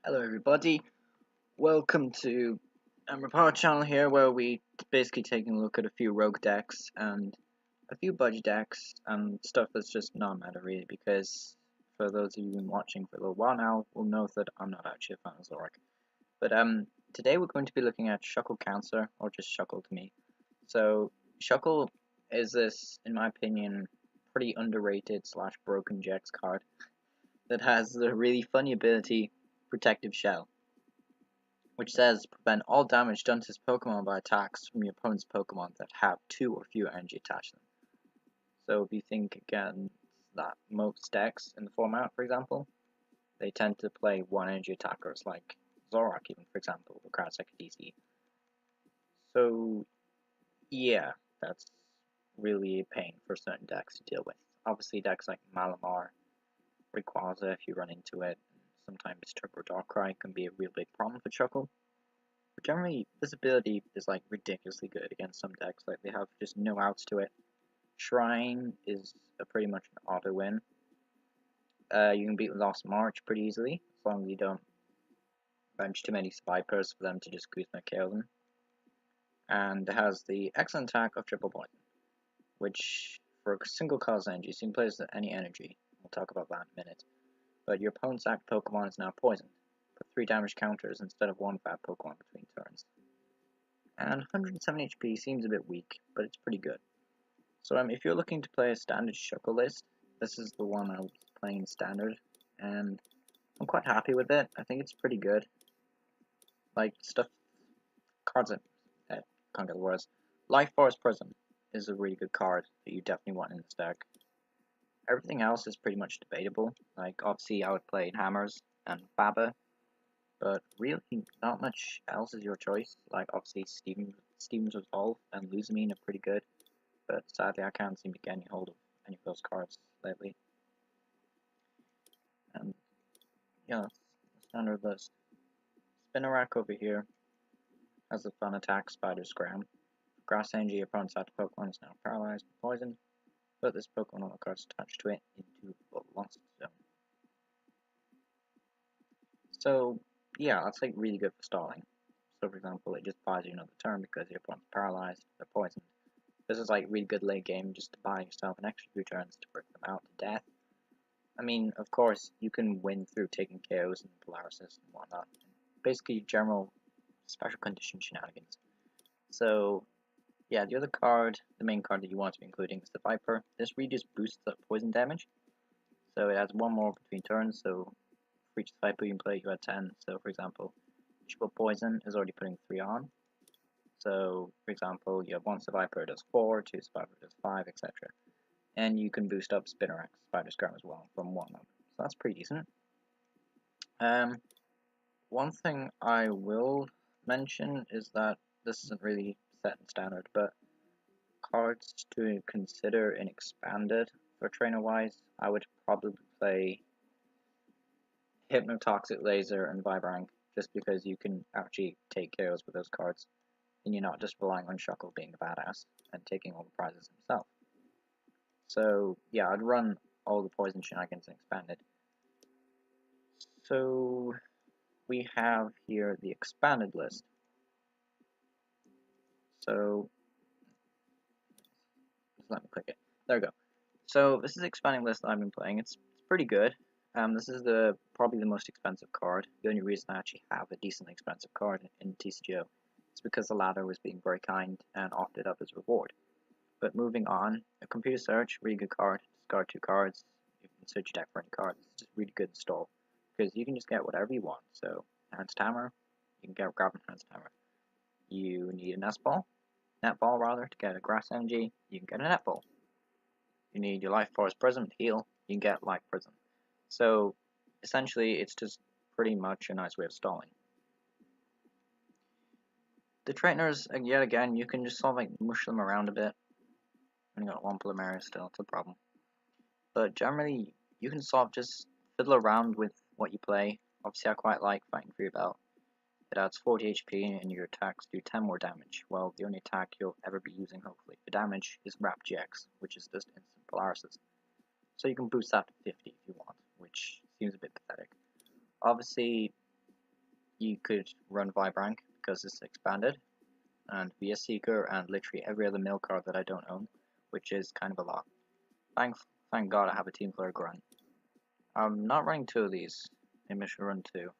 Hello everybody, welcome to our channel here where we basically taking a look at a few rogue decks and a few budget decks and stuff that's just non-meta really, because for those of you who've been watching for a little while now will know that I'm not actually a fan of Zorak. But today we're going to be looking at Shuckle Cancer, or just Shuckle to me. So Shuckle is this, in my opinion, pretty underrated slash broken Jex card that has the really funny ability Protective Shell, which says prevent all damage done to this Pokemon by attacks from your opponent's Pokemon that have 2 or fewer energy attached to them. So if you think again that most decks in the format, for example, they tend to play 1 energy attackers like Zorak even, for example, the crowd second DC. So yeah, that's really a pain for certain decks to deal with. Obviously decks like Malamar, Rayquaza, if you run into it, sometimes Turbo Darkrai can be a real big problem for Chuckle. But generally, this ability is like ridiculously good against some decks. Like they have just no outs to it. Shrine is a pretty much an auto win. You can beat Lost March pretty easily as long as you don't bench too many Vipers for them to just Guzma KO them. And it has the excellent attack of Triple Poison, which for a single cause energy, so you can play this at any energy. We'll talk about that in a minute. But your opponent's active Pokemon is now poisoned. Put 3 damage counters instead of 1 fat Pokemon between turns. And 107 HP seems a bit weak, but it's pretty good. So if you're looking to play a standard Shuckle list, this is the one I was playing standard, and I'm quite happy with it. I think it's pretty good. Like cards that can't get the words. Life Force Prism is a really good card that you definitely want in this deck. Everything else is pretty much debatable. Like obviously I would play Hammers and Baba, but really not much else is your choice. Like obviously Steven's Resolve and Luzamine are pretty good, but sadly I can't seem to get any hold of any of those cards lately. And yeah, that's the standard list. Spinarak over here has a fun attack, Spider Scram. Grass Energy, your opponent's active Pokemon is now paralyzed and poisoned. Put this Pokemon on the cards attached to it into the Lost Zone. So yeah, that's like really good for stalling. So for example, it just buys you another turn because your opponent's paralyzed, they're poisoned. This is like really good late game just to buy yourself an extra few turns to bring them out to death. I mean, of course, you can win through taking KOs and Polarises and whatnot. Basically, general special condition shenanigans. So, yeah, the other card, the main card that you want to be including is the Viper. This really just boosts the poison damage. So it adds 1 more between turns, so for each Viper you can play, you add 10. So, for example, Triple Poison is already putting 3 on. So, for example, you have 1 Viper does 4, 2 Viper does 5, etc. And you can boost up Spinarak, Spider Scram as well from 1 up. So that's pretty decent. One thing I will mention is that this isn't really set in standard, but cards to consider in expanded for trainer wise, I would probably play Hypnotoxic Laser and Vibrang, just because you can actually take KOs with those cards, and you're not just relying on Shuckle being a badass and taking all the prizes himself. So yeah, I'd run all the poison shenanigans in expanded. So we have here the expanded list. So just let me click it. There we go. So this is the expanding list that I've been playing. It's pretty good. This is probably the most expensive card. The only reason I actually have a decently expensive card in TCGO is because the ladder was being very kind and offered it up as a reward. But moving on, a computer search, really good card. Discard 2 cards. You can search your deck for any cards. It's just really good install because you can just get whatever you want. So Enhanced Hammer, you can grab Enhanced Hammer. You need a netball rather, to get a Grass Energy. You can get a netball. You need your Life Force Prism to heal. You can get Life Prism. So essentially, it's just pretty much a nice way of stalling. The trainers, yet again, you can just sort of like mush them around a bit. And you got 1 Polymeria still, it's a problem. But generally, you can sort of just fiddle around with what you play. Obviously, I quite like Fighting for Your Belt. It adds 40 HP and your attacks do 10 more damage. Well, the only attack you'll ever be using, hopefully, for damage is Wrap GX, which is just instant Polarises. So you can boost that to 50 if you want, which seems a bit pathetic. Obviously, you could run Vibrank because it's expanded, and be a Seeker, and literally every other mill card that I don't own, which is kind of a lot. Thank God I have a Team Player Grunt. I'm not running two of these. Maybe I should run two.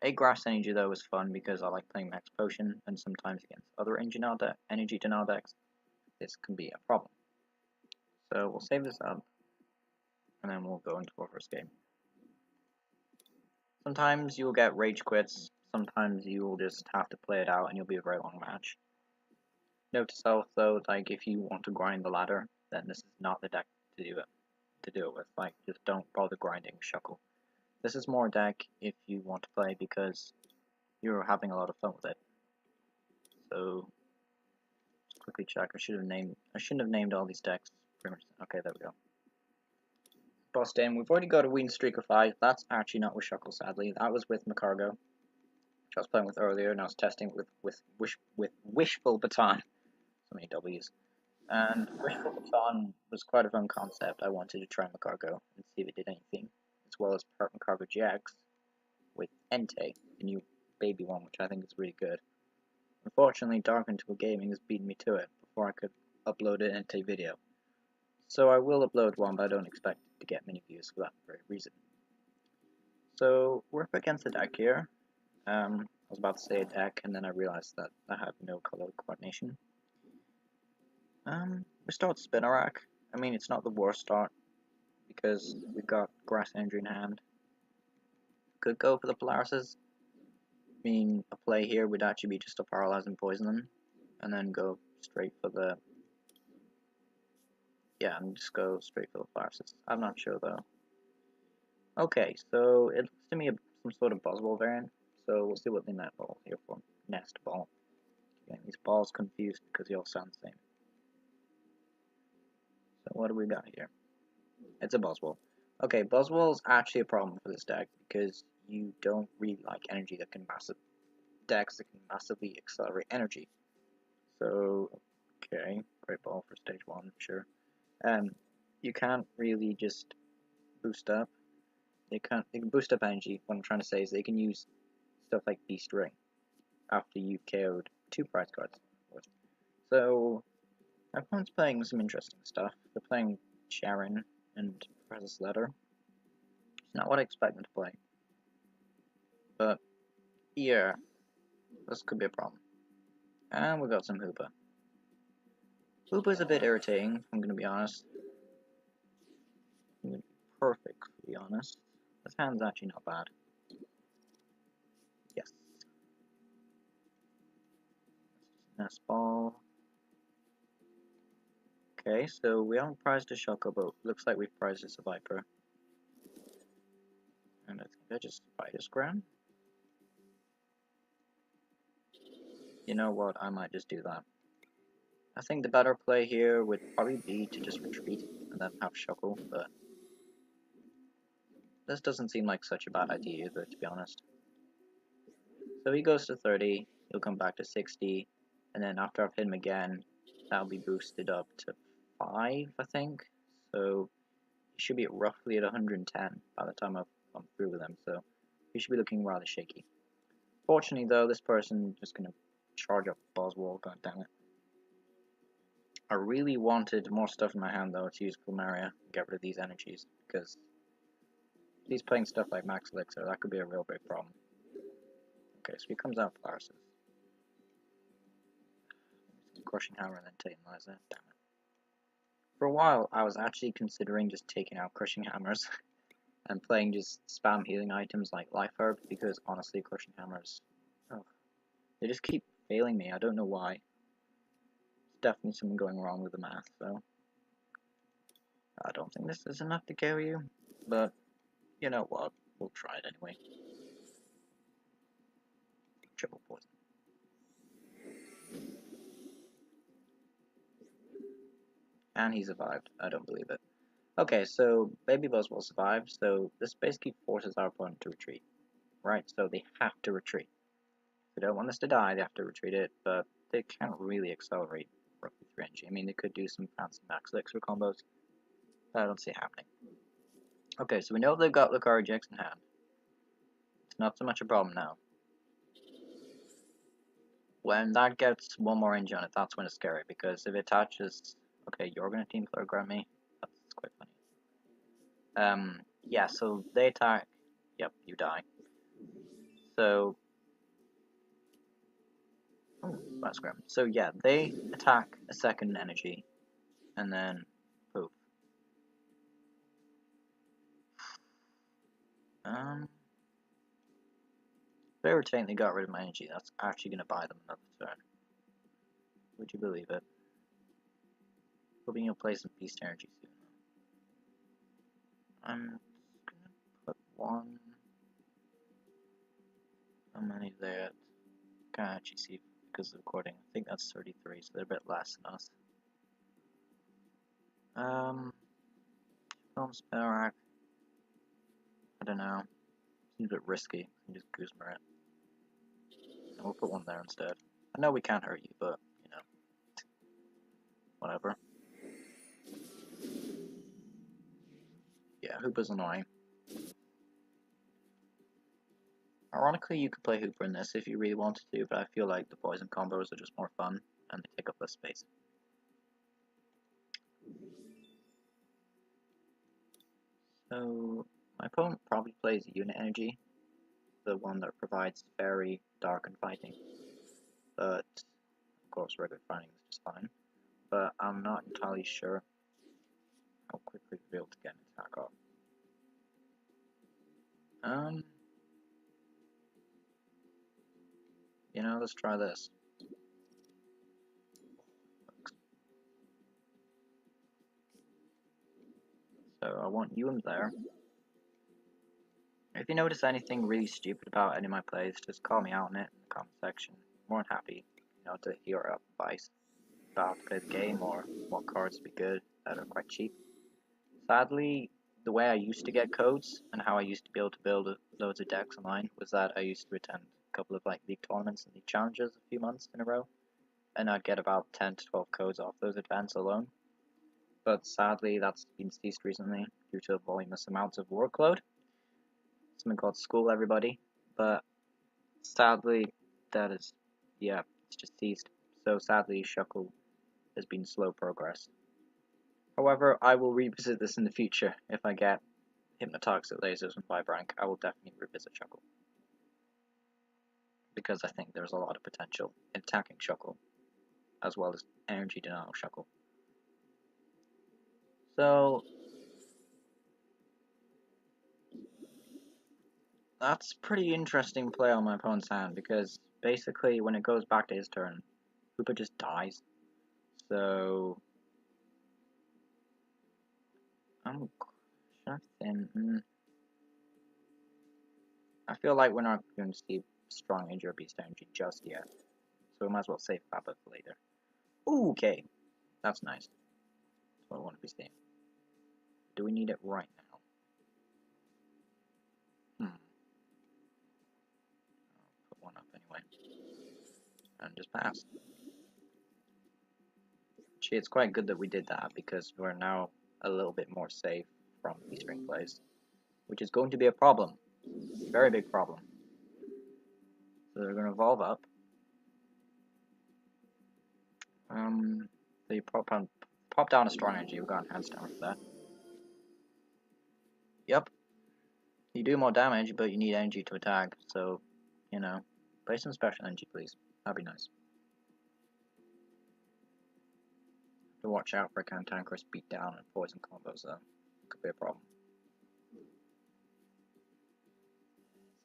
A Grass Energy though is fun because I like playing Max Potion, and sometimes against other energy denial decks, this can be a problem. So we'll save this up, and then we'll go into our first game. Sometimes you'll get rage quits, sometimes you'll just have to play it out and you'll be a very long match. Note to self though, like if you want to grind the ladder, then this is not the deck to do it with. Like just don't bother grinding Shuckle. This is more a deck if you want to play because you're having a lot of fun with it. So just quickly check. I shouldn't have named all these decks pretty much. Okay, there we go. Bossed in. We've already got a win streak of 5. That's actually not with Shuckle, sadly. That was with Macargo, which I was playing with earlier, and I was testing with Wishful Baton. So many W's. And Wishful Baton was quite a fun concept. I wanted to try Macargo and see if it did anything, as well as Part Macargo GX with Entei, the new baby one, which I think is really good. Unfortunately, Dark Interval Gaming has beaten me to it before I could upload an Entei video. So I will upload one, but I don't expect to get many views for that very reason. So we're up against the deck here. I was about to say a deck, and then I realized that I had no color coordination. We start Spinarak. I mean, it's not the worst start, because we've got Grass Energy in hand. Could go for the Polarises. I mean, a play here would actually be just to Paralyze and Poison them, and then go straight for the... Yeah, and just go straight for the Polarises. I'm not sure, though. Okay, so it looks to me some sort of Buzzball variant, so we'll see what the net ball here for. Nest ball. Getting these balls confused because they all sound the same. So what do we got here? It's a Buzzball. Okay, Buzzball is actually a problem for this deck because you don't really like energy that can decks that can massively accelerate energy. So, okay, great ball for stage 1, sure. You can't really just boost up. They can boost up energy. What I'm trying to say is they can use stuff like Beast Ring after you've KO'd 2 prize cards. So, my opponent's playing some interesting stuff. They're playing Sharon and Professor Letter. It's not what I expect them to play. But, yeah, this could be a problem. And we got some Hoopa. Hoopa's a bit irritating, if I'm going to be honest. I'm going to be perfectly honest. This hand's actually not bad. Yes. Nest ball. Okay, so we haven't prized a Shuckle, but looks like we've prized a Survivor. And I think I just Spider Scram. You know what, I might just do that. I think the better play here would probably be to just retreat and then have Shuckle, but this doesn't seem like such a bad idea either, to be honest. So he goes to 30, he'll come back to 60, and then after I've hit him again, that'll be boosted up to 5, I think. So he should be roughly at 110 by the time I've come through with him, so he should be looking rather shaky. Fortunately though, this person is just going to charge up Boswell, god damn it. I really wanted more stuff in my hand though to use Plumeria and get rid of these energies, because if he's playing stuff like Max Elixir, that could be a real big problem. Okay, so he comes out with Larsis. Crushing Hammer and then Titanizer, damn it. For a while, I was actually considering just taking out Crushing Hammers and playing just spam healing items like Life Herb, because honestly, Crushing Hammers, they just keep failing me, I don't know why. There's definitely something going wrong with the math, so I don't think this is enough to carry you, but you know what, we'll try it anyway. Triple poison. And he survived, I don't believe it. Okay, so Baby Buzzwell survived, so this basically forces our opponent to retreat. Right, so they have to retreat. If they don't want us to die, they have to retreat it, but they can't really accelerate roughly 3 energy. I mean, they could do some fancy Max Elixir combos, but I don't see it happening. Okay, so we know they've got Lucario GX in hand. It's not so much a problem now. When that gets one more engine on it, that's when it's scary, because if it attaches... Okay, you're gonna team program me? That's quite funny. Yeah, so they attack... Yep, you die. So... Oh, that's grim. So yeah, they attack a second energy, and then... Poof. If they retain, they got rid of my energy. That's actually gonna buy them another turn. Would you believe it? Hoping you'll play some beast energy soon. I'm gonna put one... How many there? Can't actually see because of the recording. I think that's 33, so they're a bit less than us. Film spell rack. I don't know. Seems a bit risky. You just goosemer it. And we'll put one there instead. I know we can't hurt you, but, you know. Whatever. Yeah, Hooper's annoying. Ironically, you could play Hooper in this if you really wanted to, but I feel like the poison combos are just more fun, and they take up less space. So, my opponent probably plays unit energy, the one that provides very dark and fighting. But, of course, regular fighting is just fine. But I'm not entirely sure how quickly we'll be able to get an attack off. You know, let's try this. So I want you in there. If you notice anything really stupid about any of my plays, just call me out on it in the comment section. I'm more than happy, you know, to hear your advice about how to play the game or what cards would be good that are quite cheap. Sadly, the way I used to get codes and how I used to be able to build loads of decks online was that I used to attend a couple of like league tournaments and league challenges a few months in a row, and I'd get about 10 to 12 codes off those events alone. But sadly, that's been ceased recently due to voluminous amounts of workload. Something called school, everybody. But sadly, that is, yeah, it's just ceased. So sadly, Shuckle has been slow progress. However, I will revisit this in the future. If I get Hypnotoxic Lasers and Vibrank, I will definitely revisit Shuckle. Because I think there's a lot of potential in attacking Shuckle, as well as energy denial Shuckle. So, that's pretty interesting play on my opponent's hand, because basically when it goes back to his turn, Hooper just dies. So, I'm thin. I feel like we're not going to see strong energy or beast energy just yet, so we might as well save that for later. Ooh, okay, that's nice. That's what I want to be seeing. Do we need it right now? I'll put one up anyway, and just pass. Actually, it's quite good that we did that, because we're now a little bit more safe from these string plays, which is going to be a problem. Very big problem. So they're going to evolve up. They pop down a strong energy. We've got enhanced damage for that. Yep. You do more damage, but you need energy to attack, so, you know, play some special energy, please. That'd be nice. To watch out for cantankerous beatdown and poison combos, though. Could be a problem.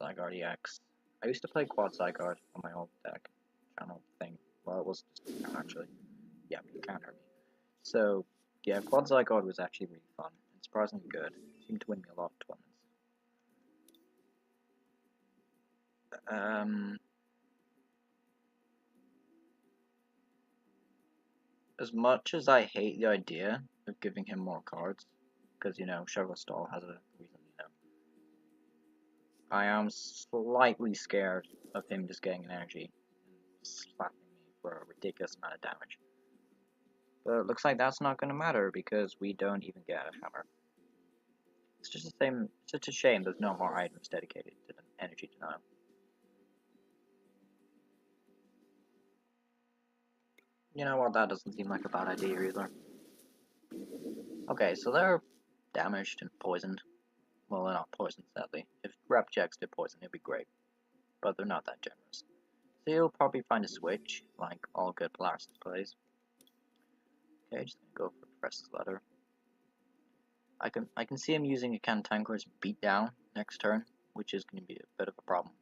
Zygarde EX. I used to play Quad Zygarde on my old deck channel thing. Well, it was just actually. Yeah, you can't hurt me. So, yeah, Quad Zygarde was actually really fun and surprisingly good. It seemed to win me a lot of tournaments. As much as I hate the idea of giving him more cards, because, you know, Shuckle Stall has a reason, you know, I am slightly scared of him just getting an energy and slapping me for a ridiculous amount of damage. But it looks like that's not going to matter, because we don't even get a hammer. It's just a shame there's no more items dedicated to energy denial. You know what, that doesn't seem like a bad idea either. Okay, so they're damaged and poisoned. Well, they're not poisoned, sadly. If Repjacks did poison, it'd be great. But they're not that generous. So you'll probably find a switch, like all good Polaris plays. Okay, just gonna go for Professor's Letter. I can see him using a Cantankerous Beatdown next turn, which is going to be a bit of a problem.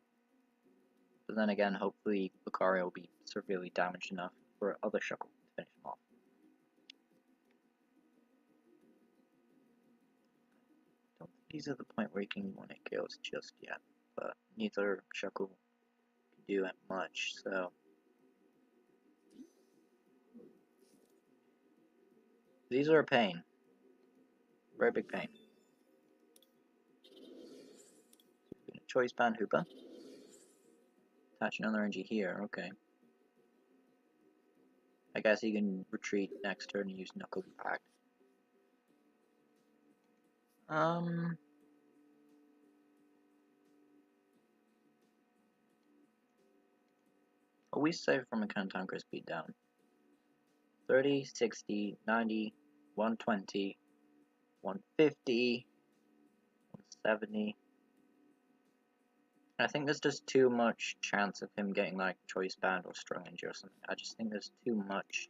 But then again, hopefully Lucario will be severely damaged enough for other Shuckle to finish him off. Don't think he's at the point where he can win it kills just yet, but neither Shuckle can do it much, so these are a pain. Very big pain. Choice Band Hoopa. Attach another energy here, okay. I guess he can retreat next turn and use Knuckle Impact. Are we safe from a Cantankerous Beatdown? 30, 60, 90, 120, 150, 170. I think there's just too much chance of him getting like Choice Band or Strong Injury or something. I just think there's too much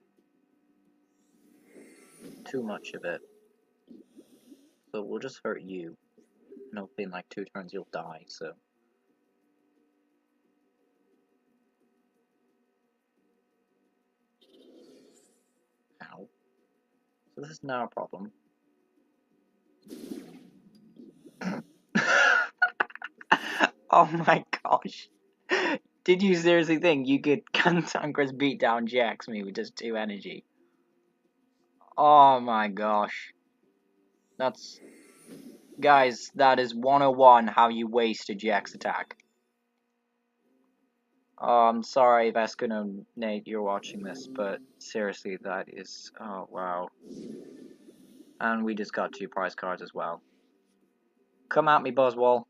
of it. So we'll just hurt you. And hopefully in like 2 turns you'll die, so. Ow. So this is now a problem. Oh my gosh. Did you seriously think you could Cantankerous Beatdown Jax me with just 2 energy? Oh my gosh. That's... Guys, that is 101 how you waste a Jax attack. Oh, I'm sorry, Vescano Nate, you're watching this, but seriously, that is... Oh, wow. And we just got 2 prize cards as well. Come at me, Buzzwole.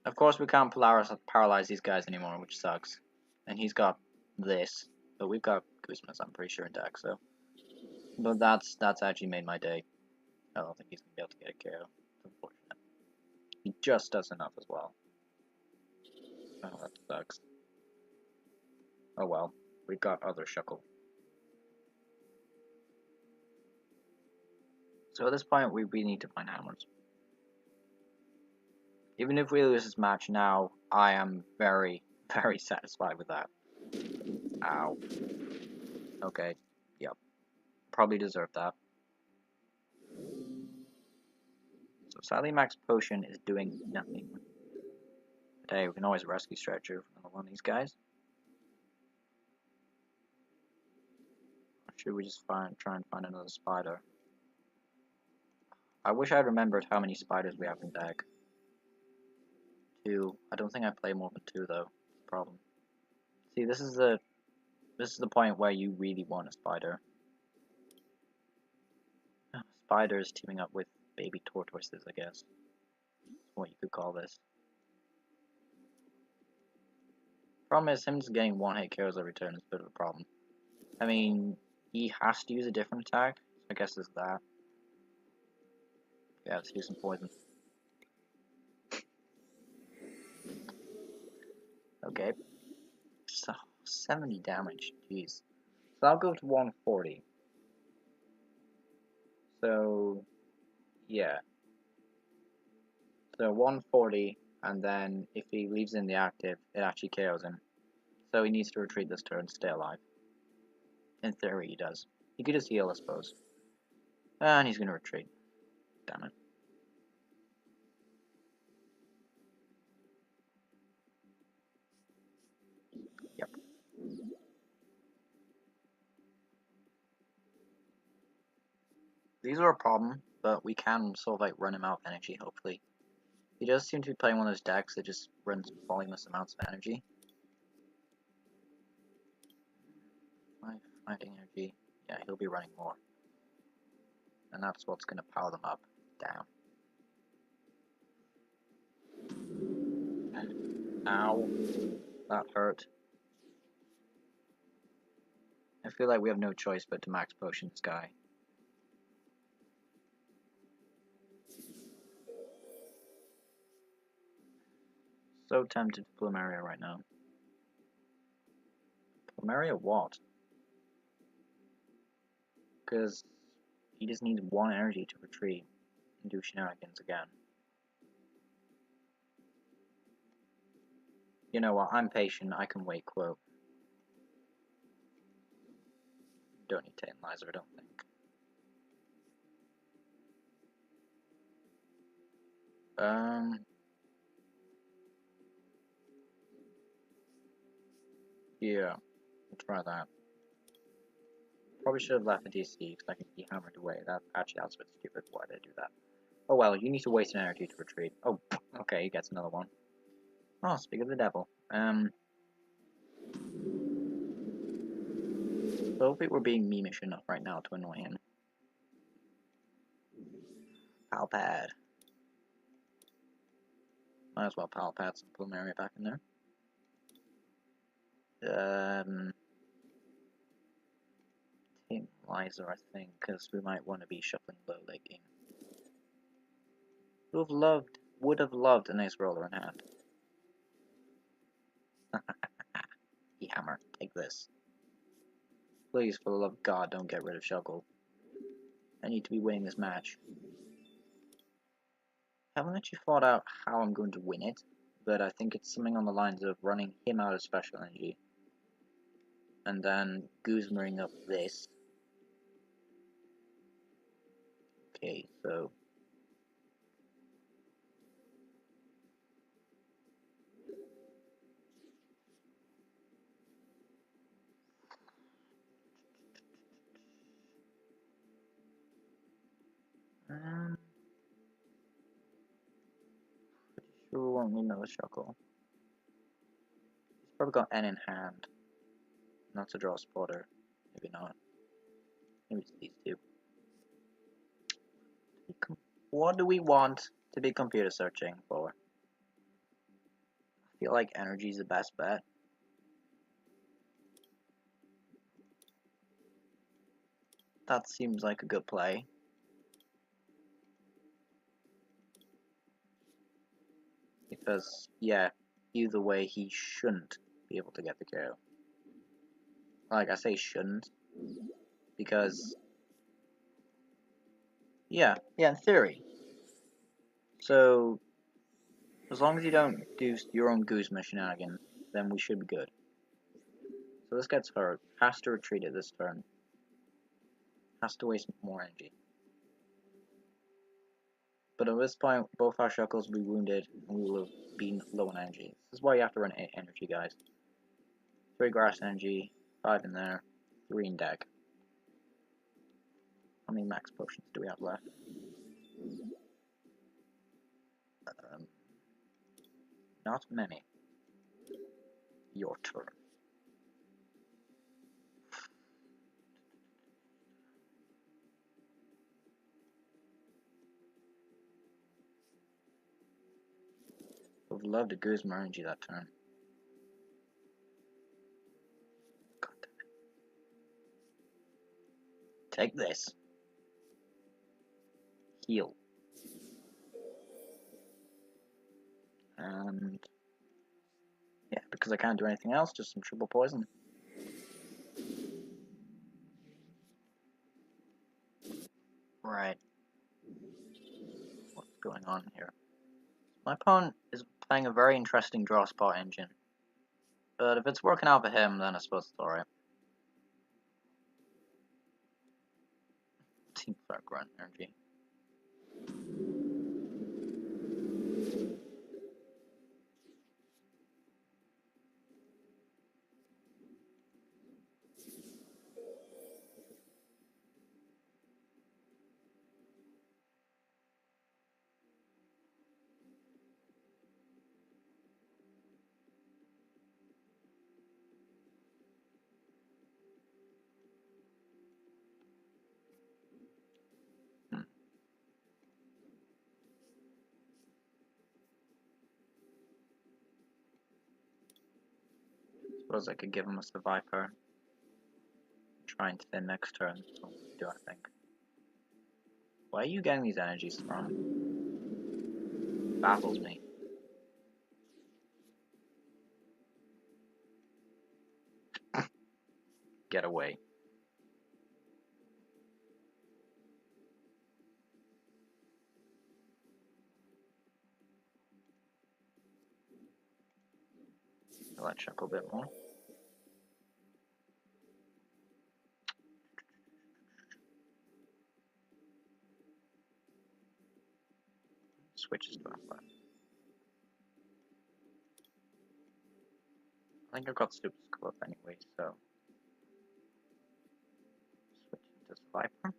Of course, we can't paralyze these guys anymore, which sucks. And he's got this, but we've got Guzmas, I'm pretty sure, in deck, so. But that's actually made my day. I don't think he's gonna be able to get a KO. It's unfortunate. He just does enough as well. Oh, that sucks. Oh well, we've got other Shuckle. So at this point, we need to find hammers. Even if we lose this match now, I am very, very satisfied with that. Ow. Okay, yep. Probably deserved that. So sadly, Max Potion is doing nothing. But hey, we can always rescue Stretcher from one of these guys. Or should we just try and find another spider? I wish I remembered how many spiders we have in deck. 2. I don't think I play more than 2 though. Problem. See, this is the point where you really want a spider. Spiders teaming up with baby tortoises, I guess. What you could call this. Problem is, him just getting 1-hit KOs every turn is a bit of a problem. I mean, he has to use a different attack, so I guess there's that. Yeah, let's use some poison. Okay. So, 70 damage, jeez. So I'll go to 140. So, yeah. So 140, and then if he leaves in the active, it actually KOs him. So he needs to retreat this turn to stay alive. In theory, he does. He could just heal, I suppose. And he's gonna retreat. Damn it. Yep. These are a problem, but we can sort of like run him out of energy, hopefully. He does seem to be playing one of those decks that just runs voluminous amounts of energy. Fighting energy. Yeah, he'll be running more. And that's what's gonna power them up. Damn. Ow. That hurt. I feel like we have no choice but to max potion this guy. So tempted to Plumeria right now. Plumeria what? Because he just needs one energy to retreat and do shenanigans again. You know what, I'm patient, I can wait, quote. Don't need to analyze her, I don't think. Yeah, we'll try that. Probably should have left the DC because I can be hammered away. That actually, that's a bit stupid. Why did I do that? Oh well, you need to waste an energy to retreat. Oh, okay, he gets another one. Oh, speak of the devil. So if it were being memeish enough right now to annoy him. Palpad. Might as well Palpad some Plumeria back in there. Team Liza, I think, because we might want to be shuffling low late game. Would have loved a nice roller in hand. The hammer, take this. Please, for the love of God, don't get rid of Shuckle. I need to be winning this match. I haven't actually thought out how I'm going to win it, but I think it's something on the lines of running him out of special energy. And then Guzmering up this. Okay, so... pretty sure we won't need another Shuckle. He's probably got N in hand. Not to draw a spotter. Maybe not. Maybe it's these two. What do we want to be computer searching for? I feel like energy is the best bet. That seems like a good play. Because, yeah, either way he shouldn't be able to get the KO. Like, I say shouldn't, because, yeah, in theory. So, as long as you don't do your own Guzma shenanigans, then we should be good. So this gets hurt, has to retreat at this turn, has to waste more energy. But at this point, both our Shuckles will be wounded, and we will have been low on energy. This is why you have to run 8 energy, guys. 3 grass energy, 5 in there, 3 in deck. How many max potions do we have left? Not many. Your turn. Would have loved a Guzma energy that turn. God damn it. Take this. Heal. And yeah, because I can't do anything else, just some triple poison. Right. What's going on here? My opponent is playing a very interesting draw spot engine. But if it's working out for him, then I suppose it's alright. Team Fire Grunt energy. Suppose I could give him a Survivor. Try and thin next turn. So do I think? Where are you getting these energies from? Baffles me. Get away. Let's Shuckle a bit more. Switches to left. I think I've got Super Skull up anyway, so switch to Survivor.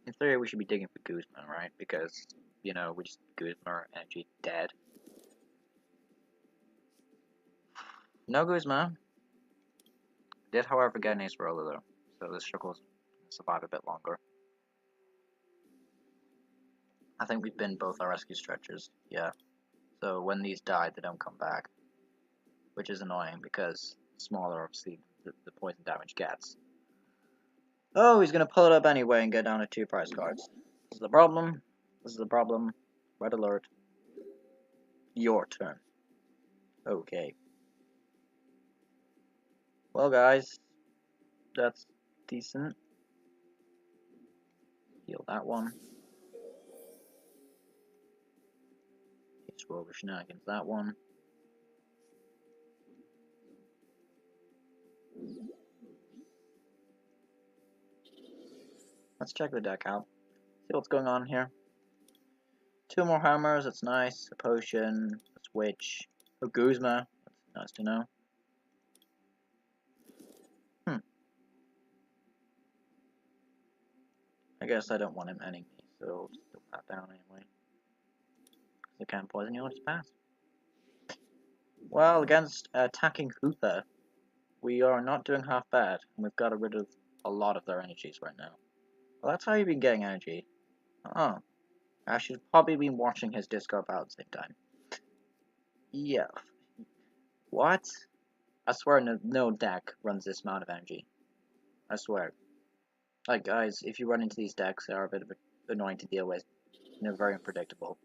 In theory, we should be digging for Guzma, right? Because, you know, we just Guzma energy dead. No Guzma. Did, however, get an Ace Roller though, so this Shuckle's gonna survive a bit longer. I think we've been both our rescue stretchers, yeah. So when these die, they don't come back, which is annoying because the smaller, obviously, the poison damage gets. Oh, he's gonna pull it up anyway and get down to 2 prize cards. This is the problem. This is the problem. Red alert. Your turn. Okay. Well, guys, that's decent. Heal that one. Let's roll the shenanigans that one. Let's check the deck out. See what's going on here. 2 more hammers, that's nice. A potion, a switch, a Guzma, that's nice to know. I guess I don't want him ending me, so I'll just put that down anyway. Because I can't poison you, I'll just pass. Well, against attacking Hooper, we are not doing half bad, and we've got rid of a lot of their energies right now. Well, that's how you've been getting energy. Oh. I should have probably been watching his discard battle at the same time. Yeah. What? I swear no deck runs this amount of energy. I swear. Like, guys, if you run into these decks, they are a bit of annoying to deal with. They're very unpredictable.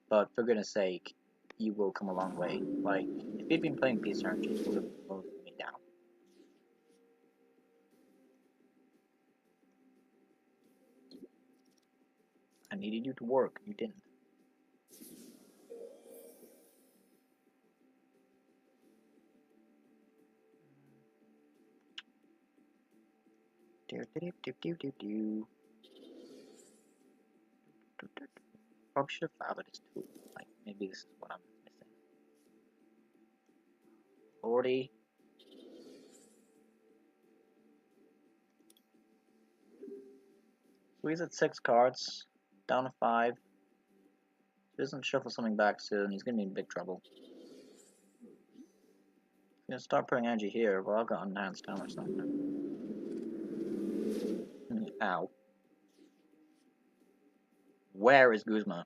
But for goodness sake, you will come a long way. Like, if you'd been playing Beast Energy, you would have moved me down. I needed you to work, you didn't. Probably should have found his tool. Like, maybe this is what I'm missing. 40. So he's at 6 cards, down to 5. If he doesn't shuffle something back soon, he's gonna be in big trouble. He's gonna start putting energy here. Well, I've got enhanced damage somewhere. Ow. Where is Guzma?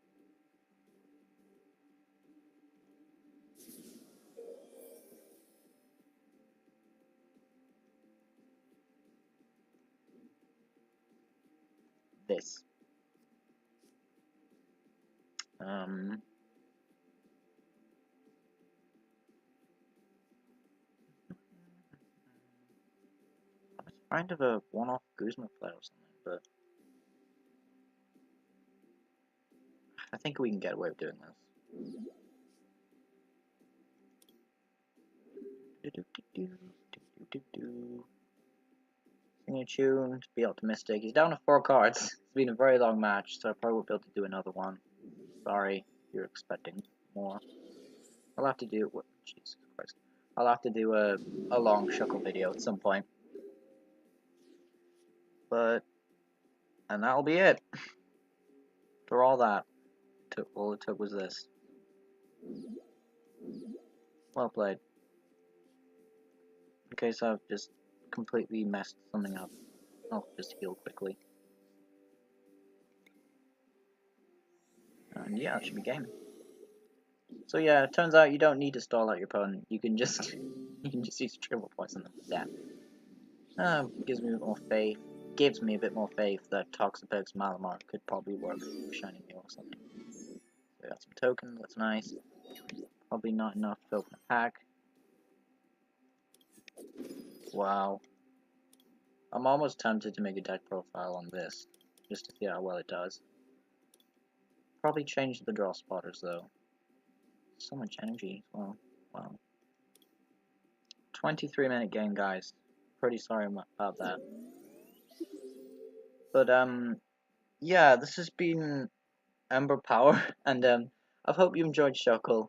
This. I was kind of a one-off Guzma play or something, but I think we can get away with doing this. Sing a tune, be optimistic. He's down to 4 cards. It's been a very long match, so I probably won't be able to do another one. Sorry, if you're expecting more. I'll have to do what? Jesus Christ! I'll have to do a long Shuckle video at some point. But and that'll be it. For all that, all it took was this. Well played. In case I've just completely messed something up, I'll just heal quickly. And yeah, that should be game. So yeah, it turns out you don't need to stall out your opponent. You can just you can just use triple poison them to death. Gives me a bit more faith. Gives me a bit more faith that Toxapex Malamar could probably work with Shiny Mew or something. So we got some tokens, that's nice. Probably not enough to open a pack. Wow. I'm almost tempted to make a deck profile on this, just to see how well it does. Probably change the draw spotters though. So much energy as well. Wow. 23-minute game, guys. Pretty sorry about that. But yeah, this has been Ember Power, and I hope you enjoyed Shuckle.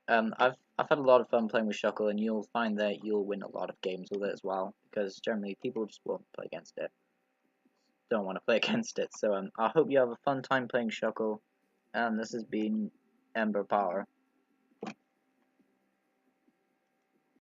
I've had a lot of fun playing with Shuckle, and you'll find that you'll win a lot of games with it as well, because generally people just won't play against it. Don't want to play against it. So I hope you have a fun time playing Shuckle, and this has been Ember Power.